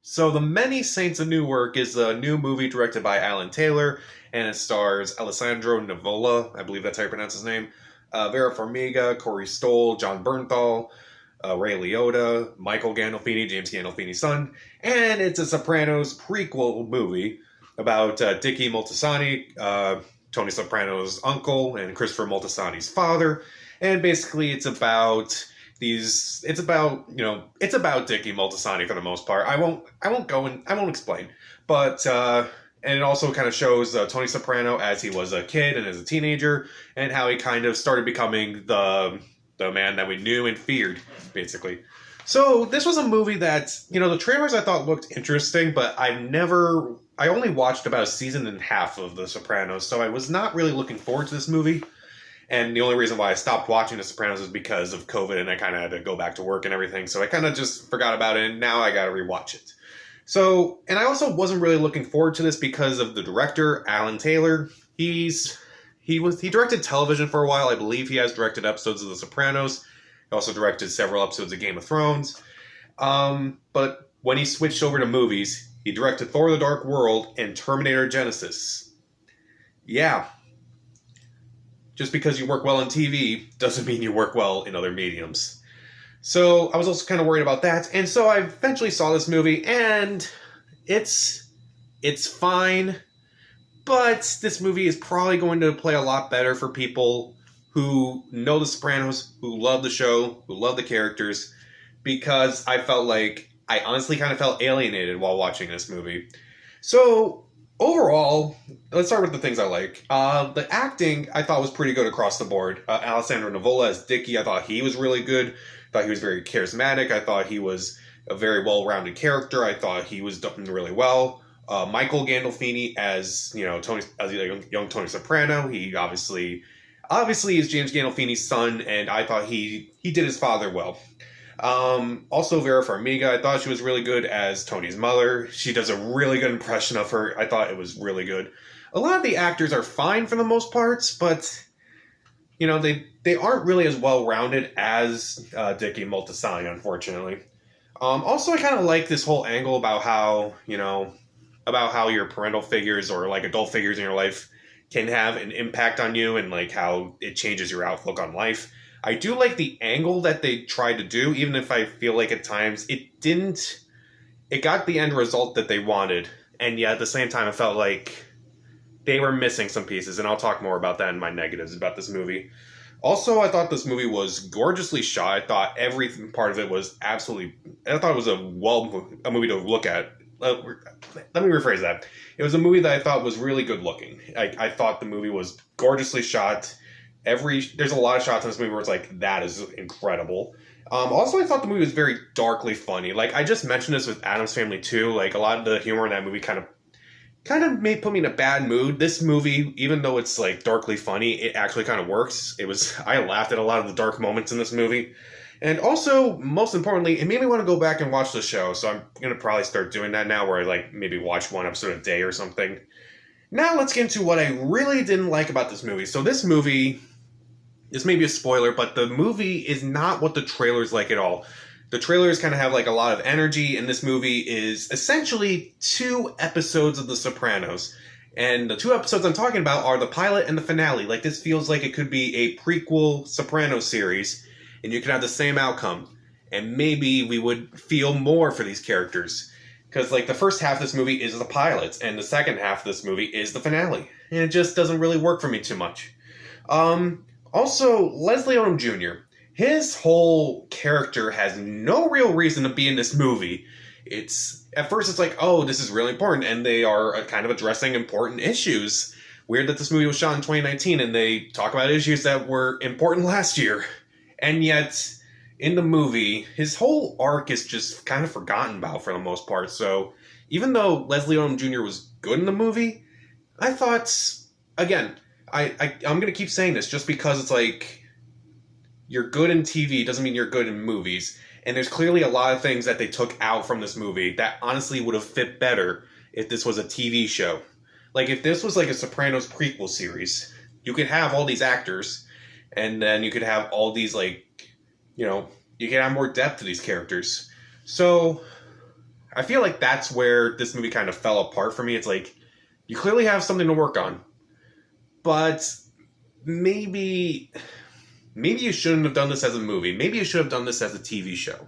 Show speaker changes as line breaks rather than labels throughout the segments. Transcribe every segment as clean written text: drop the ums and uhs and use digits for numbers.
So, The Many Saints of Newark is a new movie directed by Alan Taylor, and it stars Alessandro Nivola, I believe that's how you pronounce his name, Vera Farmiga, Corey Stoll, John Bernthal, Ray Liotta, Michael Gandolfini, James Gandolfini's son, and it's a Sopranos prequel movie about Dickie Moltisanti, Tony Soprano's uncle, and Christopher Moltisanti's father, and basically it's about Dickie Moltisanti for the most part. I won't explain, but and it also kind of shows Tony Soprano as he was a kid and as a teenager, and how he kind of started becoming the man that we knew and feared, basically. So this was a movie that, the trailers I thought looked interesting, but I only watched about a season and a half of The Sopranos, so I was not really looking forward to this movie. And the only reason why I stopped watching The Sopranos is because of COVID, and I kind of had to go back to work and everything. So I kind of just forgot about it, and now I got to rewatch it. So, and I also wasn't really looking forward to this because of the director, Alan Taylor. He directed television for a while. I believe he has directed episodes of The Sopranos. He also directed several episodes of Game of Thrones. But when he switched over to movies, he directed Thor: The Dark World and Terminator Genisys. Yeah. Just because you work well on TV doesn't mean you work well in other mediums. So I was also kind of worried about that. And so I eventually saw this movie, and it's fine. But this movie is probably going to play a lot better for people who know The Sopranos, who love the show, who love the characters, because I honestly kind of felt alienated while watching this movie. So overall, let's start with the things I like. The acting, I thought, was pretty good across the board. Alessandro Nivola as Dickie, I thought he was really good. I thought he was very charismatic. I thought he was a very well-rounded character. I thought he was done really well. Michael Gandolfini as young Tony Soprano. He obviously is James Gandolfini's son, and I thought he did his father well. Also Vera Farmiga, I thought she was really good as Tony's mother. She does a really good impression of her. I thought it was really good. A lot of the actors are fine for the most parts, but they aren't really as well rounded as Dickie Moltisanti, unfortunately. Also, I kind of like this whole angle about how your parental figures or like adult figures in your life can have an impact on you, and like how it changes your outlook on life. I do like the angle that they tried to do, even if I feel like at times it got the end result that they wanted, and yet at the same time I felt like they were missing some pieces, and I'll talk more about that in my negatives about this movie. Also, I thought this movie was gorgeously shot. I thought every part of it was I thought it was a movie to look at. Let me rephrase that. It was a movie that I thought was really good looking. I thought the movie was gorgeously shot. There's a lot of shots in this movie where it's like, that is incredible. Also, I thought the movie was very darkly funny. Like, I just mentioned this with Addams Family too. Like, a lot of the humor in that movie kind of put me in a bad mood. This movie, even though it's like darkly funny, it actually kind of works. I laughed at a lot of the dark moments in this movie. And also, most importantly, it made me want to go back and watch the show. So I'm going to probably start doing that now, where I like maybe watch one episode a day or something. Now let's get into what I really didn't like about this movie. So this movie, this may be a spoiler, but the movie is not what the trailer's like at all. The trailers kind of have like a lot of energy, and this movie is essentially 2 episodes of The Sopranos. And the 2 episodes I'm talking about are the pilot and the finale. Like, this feels like it could be a prequel Sopranos series, and you could have the same outcome. And maybe we would feel more for these characters. Because, like, the first half of this movie is the pilot, and the second half of this movie is the finale. And it just doesn't really work for me too much. Also, Leslie Odom Jr., his whole character has no real reason to be in this movie. At first it's like, oh, this is really important, and they are kind of addressing important issues. Weird that this movie was shot in 2019, and they talk about issues that were important last year. And yet, in the movie, his whole arc is just kind of forgotten about for the most part. So, even though Leslie Odom Jr. was good in the movie, I thought, again, I'm going to keep saying this just because it's like, you're good in TV doesn't mean you're good in movies. And there's clearly a lot of things that they took out from this movie that honestly would have fit better if this was a TV show. Like, if this was like a Sopranos prequel series, you could have all these actors, and then you could have all these, like, you could have more depth to these characters. So, I feel like that's where this movie kind of fell apart for me. It's like, you clearly have something to work on, but maybe you shouldn't have done this as a movie. Maybe you should have done this as a TV show.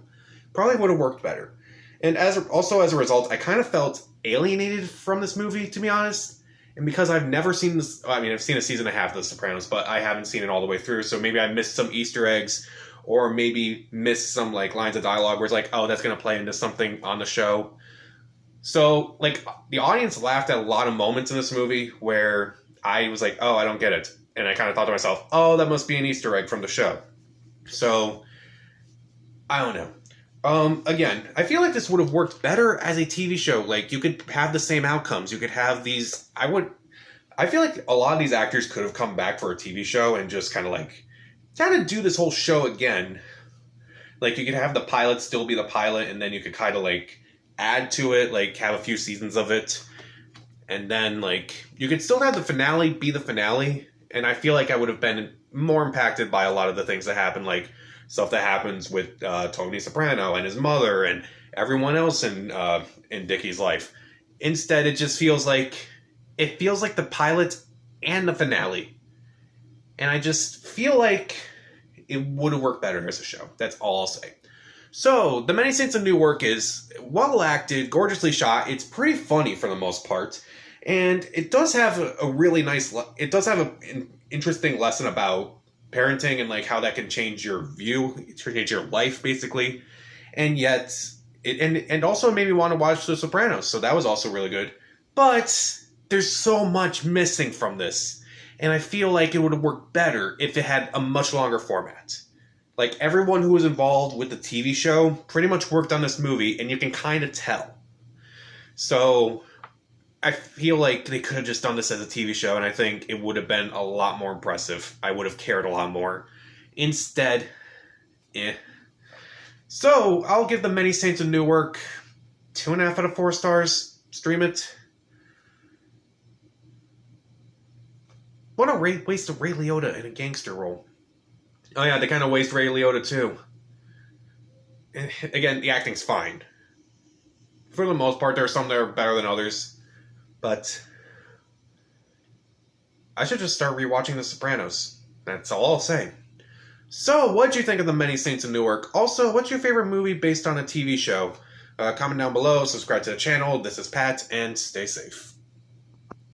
Probably would have worked better. And as a result, I kind of felt alienated from this movie, to be honest. And because I've never seen this, I mean, I've seen a season and a half of The Sopranos, but I haven't seen it all the way through. So maybe I missed some Easter eggs, or maybe missed some like lines of dialogue where it's like, oh, that's going to play into something on the show. So like the audience laughed at a lot of moments in this movie where I was like, oh, I don't get it. And I kind of thought to myself, oh, that must be an Easter egg from the show. So I don't know. Again, I feel like this would have worked better as a TV show. Like, you could have the same outcomes. You could have these... I feel like a lot of these actors could have come back for a TV show and just kind of do this whole show again. Like, you could have the pilot still be the pilot, and then you could kind of, like, add to it, like, have a few seasons of it. And then, like, you could still have the finale be the finale. And I feel like I would have been more impacted by a lot of the things that happen, like... stuff that happens with Tony Soprano and his mother and everyone else in Dickie's life. Instead, it just feels like the pilot and the finale. And I just feel like it would have worked better as a show. That's all I'll say. So, The Many Saints of Newark is well acted, gorgeously shot. It's pretty funny for the most part. And it does have a really nice... It does have an interesting lesson about parenting and like how that can change your view, change your life basically. And yet it also made me want to watch The Sopranos, so that was also really good. But there's so much missing from this, and I feel like it would have worked better if it had a much longer format. Like, everyone who was involved with the TV show pretty much worked on this movie, and you can kind of tell. So I feel like they could have just done this as a TV show, and I think it would have been a lot more impressive. I would have cared a lot more. Instead, So, I'll give The Many Saints of Newark 2.5 out of 4 stars. Stream it. What a waste of Ray Liotta in a gangster role. Oh yeah, they kind of waste Ray Liotta too. And again, the acting's fine. For the most part, there are some that are better than others. But I should just start rewatching The Sopranos. That's all I'll say. So, what'd you think of The Many Saints of Newark? Also, what's your favorite movie based on a TV show? Comment down below, subscribe to the channel. This is Pat, and stay safe.